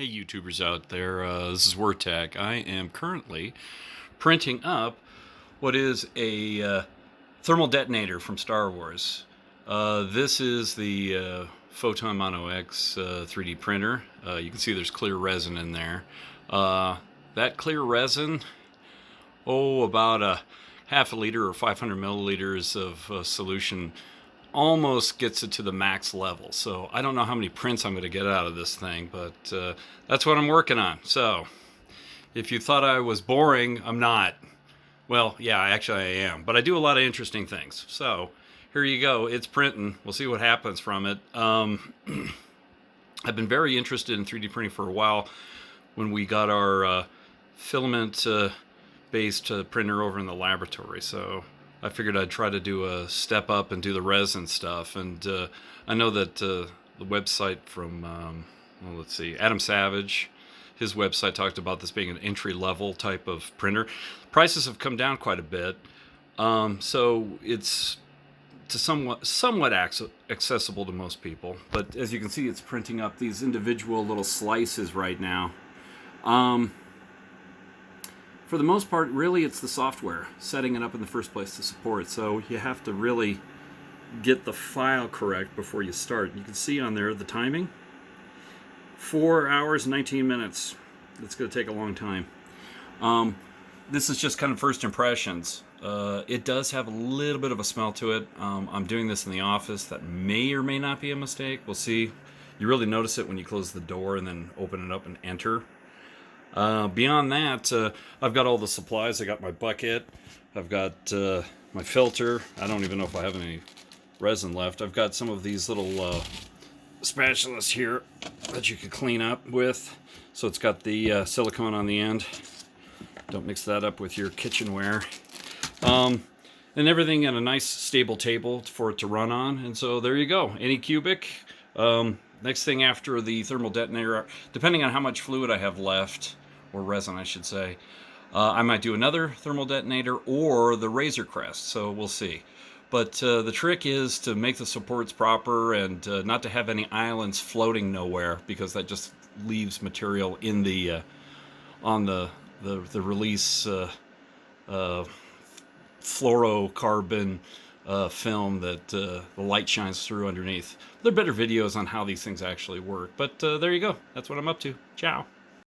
Hey YouTubers out there, this is WordTech. I am currently printing up what is a thermal detonator from Star Wars. This is the Photon Mono X 3D printer. You can see there's clear resin in there. That clear resin, about a half a liter or 500 milliliters of solution almost gets it to the max level. So I don't know how many prints I'm going to get out of this thing, but that's what I'm working on. So if you thought I was boring, I'm not. Well, yeah, actually I am, but I do a lot of interesting things. So here you go. It's printing. We'll see what happens from it. I've been very interested in 3D printing for a while. When we got our filament based printer over in the laboratory, so I figured I'd try to do a step up and do the resin stuff. And I know that the website from, well, let's see, Adam Savage, his website talked about this being an entry-level type of printer. Prices have come down quite a bit, so it's somewhat accessible to most people. But as you can see, it's printing up these individual little slices right now. For the most part, really, it's the software setting it up in the first place to support. So you have to really get the file correct before you start. You can see on there the timing, 4 hours, 19 minutes. It's going to take a long time. This is just kind of first impressions. It does have a little bit of a smell to it. I'm doing this in the office. That may or may not be a mistake. We'll see. You really notice it when you close the door and then open it up and enter. Beyond that, I've got all the supplies. I got my bucket. I've got my filter. I don't even know if I have any resin left. I've got some of these little spatulas here that you could clean up with. So it's got the silicone on the end. Don't mix that up with your kitchenware. And everything at a nice stable table for it to run on. And so there you go. Anycubic. Next thing after the thermal detonator, depending on how much fluid I have left, or resin I should say, I might do another thermal detonator or the Razor Crest, so we'll see. But the trick is to make the supports proper and not to have any islands floating nowhere, because that just leaves material in the on the release fluorocarbon film that the light shines through underneath. There are better videos on how these things actually work, but there you go. That's what I'm up to. Ciao.